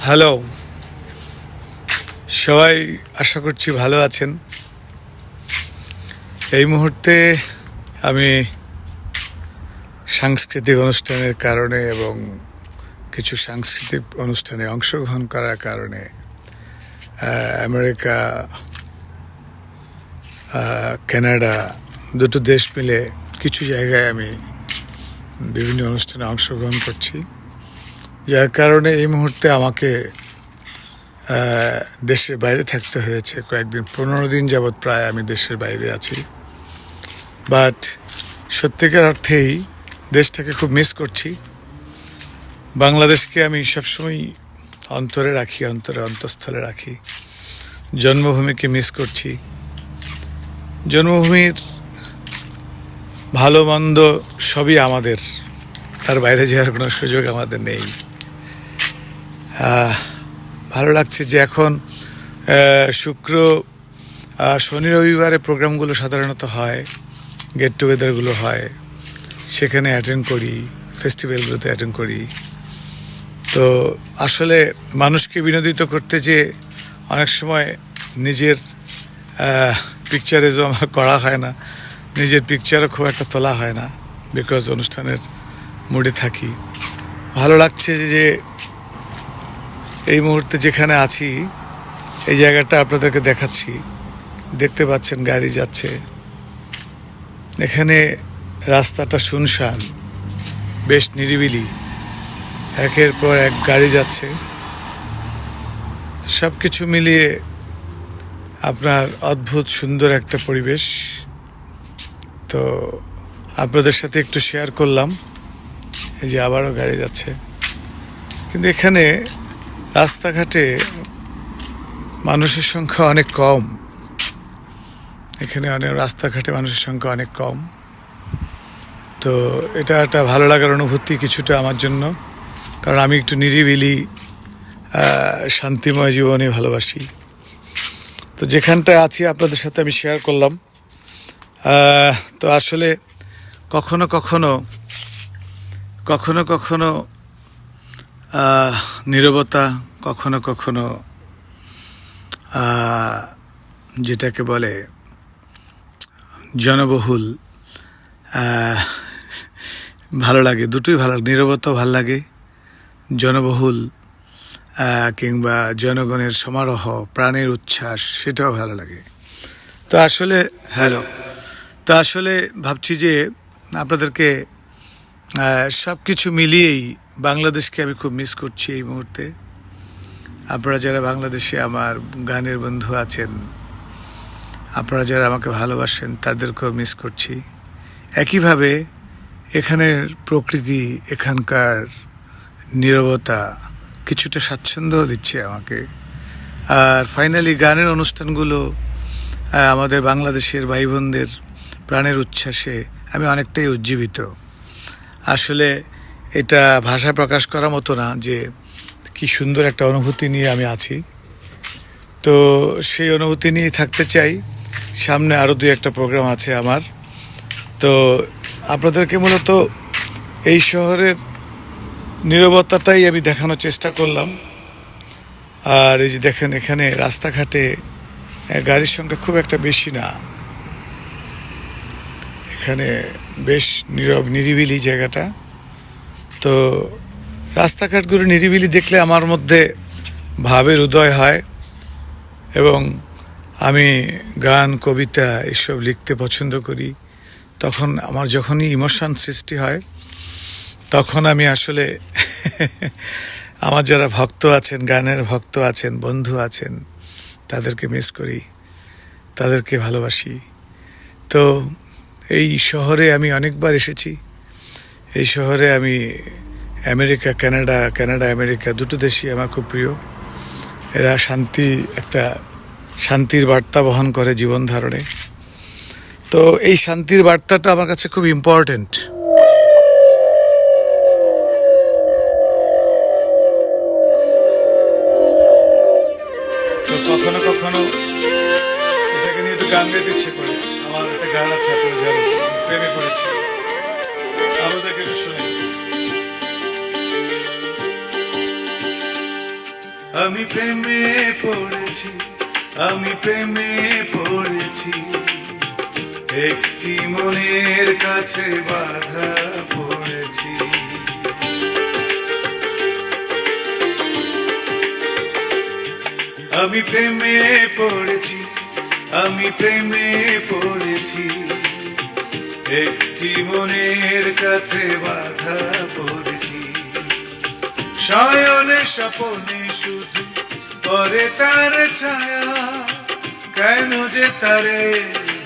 Hello, সবাই আশা করছি ভালো আছেন। এই মুহূর্তে আমি সাংস্কৃতিক অনুষ্ঠানের কারণে এবং কিছু সাংস্কৃতিক অনুষ্ঠানে অংশগ্রহণ করার কারণে আমেরিকা, কানাডা দুটো দেশ মিলে কিছু জায়গায় আমি বিভিন্ন অনুষ্ঠানে অংশগ্রহণ করছি, যার কারণে এই মুহূর্তে আমাকে দেশের বাইরে থাকতে হয়েছে। কয়েকদিন 15 দিন যাবৎ প্রায় আমি দেশের বাইরে আছি। বাট সত্যিকার অর্থেই দেশটাকে খুব মিস করছি। বাংলাদেশকে আমি সবসময় অন্তরে রাখি, অন্তঃস্থলে রাখি। জন্মভূমিকে মিস করছি। জন্মভূমির ভালো মন্দ সবই আমাদের, তার বাইরে যাওয়ার কোনো সুযোগ আমাদের নেই। ভালো লাগছে যে এখন শনি রবিবারে প্রোগ্রামগুলো সাধারণত হয়, গেট টুগেদারগুলো হয়, সেখানে অ্যাটেন্ড করি, ফেস্টিভ্যালগুলোতে অ্যাটেন্ড করি। তো আসলে মানুষকে বিনোদিত করতে যে অনেক সময় নিজের পিকচারে জমা করা হয় না, নিজের পিকচারও খুব একটা তোলা হয় না, বিকজ অনুষ্ঠানের মুডে থাকি। ভালো লাগছে যে এই মুহূর্তে যেখানে আছি এই জায়গাটা আপনাদেরকে দেখাচ্ছি। দেখতে পাচ্ছেন গাড়ি যাচ্ছে, এখানে রাস্তাটা শুনশান, বেশ নিরিবিলি, একের পর এক গাড়ি যাচ্ছে। সব কিছু মিলিয়ে আপনার অদ্ভুত সুন্দর একটা পরিবেশ। তো আপনাদের সাথে একটু শেয়ার করলাম। এই যে আবারও গাড়ি যাচ্ছে, কিন্তু এখানে রাস্তাঘাটে মানুষের সংখ্যা অনেক কম। এখানে রাস্তাঘাটে মানুষের সংখ্যা অনেক কম। তো এটা একটা ভালো লাগার অনুভূতি কিছুটা আমার জন্য, কারণ আমি একটু নিরিবিলি শান্তিময় জীবনে ভালোবাসি। তো যেখানটায় আছি আপনাদের সাথে আমি শেয়ার করলাম। তো আসলে কখনো কখনো নীরবতা, কখনো কখনো যেটাকে বলে জনবহুল ভালো লাগে, দুটোই ভালো লাগে। নীরবতাও ভালো লাগে, জনবহুল কিংবা জনগণের সমারোহ, প্রাণের উচ্ছ্বাস, সেটাও ভালো লাগে। তো আসলে ভাবছি যে আপনাদেরকে সব কিছু মিলিয়েই বাংলাদেশকে আমি খুব মিস করছি এই মুহূর্তে। আপনারা যারা বাংলাদেশে আমার গানের বন্ধু আছেন, আপনারা যারা আমাকে ভালোবাসেন, তাদেরকেও মিস করছি। একইভাবে এখানের প্রকৃতি, এখানকার নীরবতা কিছুটা স্বাচ্ছন্দ্য দিচ্ছে আমাকে। আর ফাইনালি গানের অনুষ্ঠানগুলো আমাদের বাংলাদেশের ভাই বোনদের প্রাণের উচ্ছ্বাসে আমি অনেকটাই উজ্জীবিত। আসলে এটা ভাষা প্রকাশ করার মতো না যে কি সুন্দর একটা অনুভূতি নিয়ে আমি আছি। তো সেই অনুভূতি নিয়ে থাকতে চাই। সামনে আরও 2-1টা প্রোগ্রাম আছে আমার। তো আপনাদেরকে মূলত এই শহরের নীরবতাটাই আমি দেখানোর চেষ্টা করলাম। আর এই যে দেখেন, এখানে রাস্তাঘাটে গাড়ির সংখ্যা খুব একটা বেশি না। এখানে বেশ নিরিবিলি জায়গাটা। তো রাস্তাঘাটগুলো নিরিবিলি দেখলে আমার মধ্যে ভাবের উদয় হয়, এবং আমি গান, কবিতা এসব লিখতে পছন্দ করি। তখন আমার যখনই ইমোশন সৃষ্টি হয়, তখন আমি আসলে আমার যারা ভক্ত আছেন, গানের ভক্ত আছেন, বন্ধু আছেন, তাদেরকে মিস করি, তাদেরকে ভালোবাসি। তো এই শহরে আমি অনেকবার এসেছি। এই শহরে আমি আমেরিকা, কানাডা আমেরিকা দুটো দেশই আমার খুব প্রিয়। এরা শান্তির বার্তা বহন করে জীবন ধারণে। তো এই শান্তির বার্তাটা আমার কাছে খুব ইম্পর্টেন্ট। তো কখনো কখনো এটাকে নিয়ে একটু গান গাইতে ইচ্ছে করে। আমার একটা গান আছে, আপনারা জানেন, প্রেমে পড়েছি, আমাদেরকে একটু শুনি। আমি প্রেমে পড়েছি, আমি প্রেমে পড়েছি, একটি মনের কাছে বাধা পড়েছি। আমি প্রেমে পড়েছি, আমি প্রেমে পড়েছি, একটি মনের কাছে বাধা পড়েছি। শয়নে স্বপনে শুধু পরে তার ছায়া, কেন যে তারে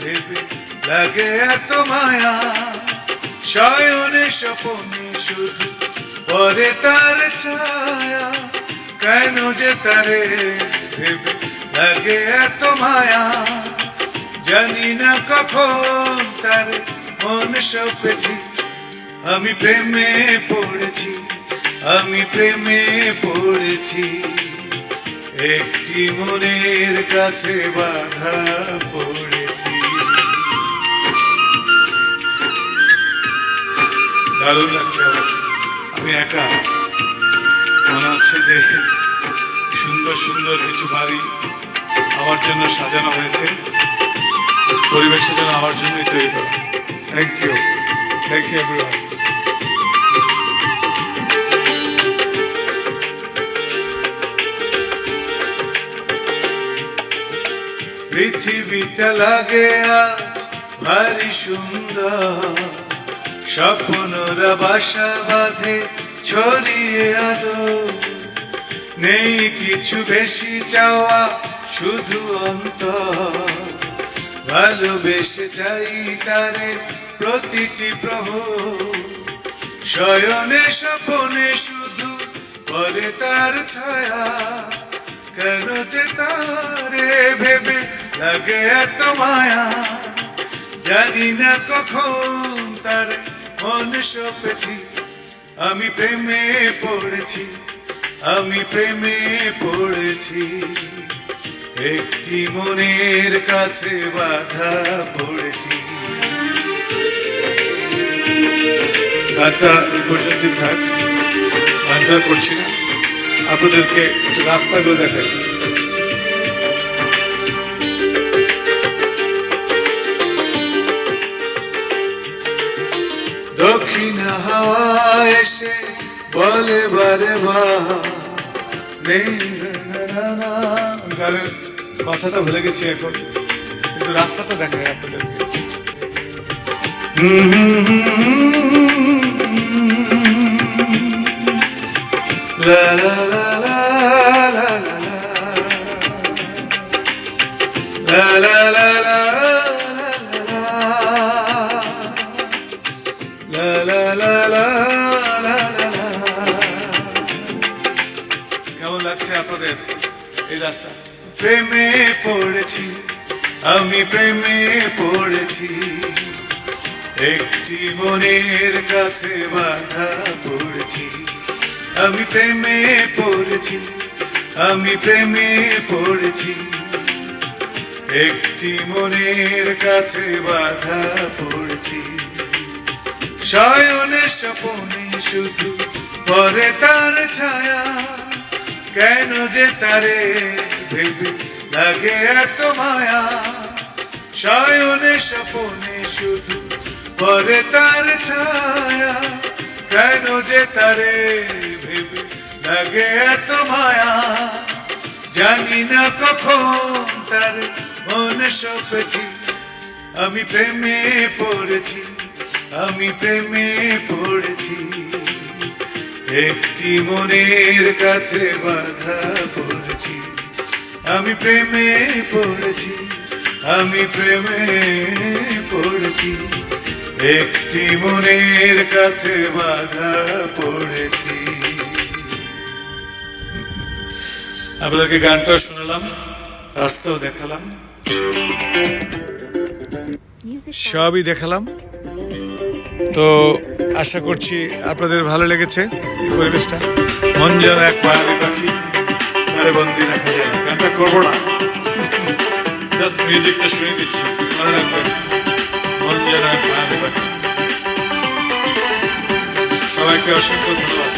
ভেবে লাগে এত মায়া। শয়নে স্বপনে শুধু পরে তার ছায়া, কেন যে তারে ভেবে লাগে এত মায়া। জানি না কখন তার মন সপেছি, আমি প্রেমে পড়েছি, আমি প্রেমে পড়েছি, একটি মনের কাছে বাধা পড়েছি। দারুণ লাগছে, আমি একা, মনে হচ্ছে যে সুন্দর সুন্দর কিছু বাড়ি আমার জন্য সাজানো হয়েছে, পরিবেশটা যেন আমার জন্যই তৈরি করা। Thank you, thank you everyone. পৃথিবীটা লাগে আজ ভারী সুন্দর, স্বপ্নরা বাসা বাঁধে ছড়িয়ে আদর। নেই কিছু বেশি চাওয়া, শুধু অন্তর ভালোবেসে চাই তারে প্রতিটি প্রহর। শয়নে স্বপনে শুধু পরে তার ছায়া, কেন যে তারে ভেবে লাগে এত মায়া। জানি না কখন তার মন সপেছি, আমি প্রেমে পড়েছি, আমি প্রেমে পড়েছি, একটি মনের কাছে বাধা পড়েছি। গানটা এই পর্যন্তই থাক, গানটা করছি না, আপনাদেরকে একটু রাস্তাগুলো দেখাই। দক্ষিণ হাওয়া এসে বলে বারে গানের কথাটা ভুলে গেছি এখন, কিন্তু রাস্তাটা দেখায় আপনাদেরকে। লা লা লা লা লা লা লা লা লা কেমন লাগছে আপনাদের এই রাস্তা? প্রেমে পড়েছি, আমি প্রেমে পড়েছি, একটি মনের কাছে বাধা পড়েছি। আমি প্রেমে পড়েছি, আমি প্রেমে পড়েছি, একটি মনের কাছে বাধা পড়েছি। শয়নে স্বপনে শুধু পরে তার ছায়া, কেন যে তারে ভেবে লাগে এত মায়া। শয়নে স্বপনে শুধু পরে তার ছায়া, কেন যে তারে ভেবে লাগে এত মায়া। জানি না কখন তার মন সপেছি, আমি প্রেমে পড়েছি, আমি প্রেমে পড়েছি, একটি মনের কাছে বাধা পড়েছি। আমি প্রেমে পড়েছি, আমি প্রেমে পড়েছি, একটি মনের কাছে বাধা পড়েছি। আপনাদেরকে গানটা শোনালাম, রাস্তাও দেখালাম, সবই দেখালাম। তো আশা করছি আপনাদের ভালো লেগেছে এই পরিবেশটা। মন যেন এক পাহাড়ি পাখি, আরে বন্দি রাখা যায় না। গানটা করবো না, জাস্ট মিউজিকটা শুনে দিচ্ছি, মনে রাখবেন। মন যেন এক পাহাড়ি পাখি। সবাইকে অসংখ্য ধন্যবাদ।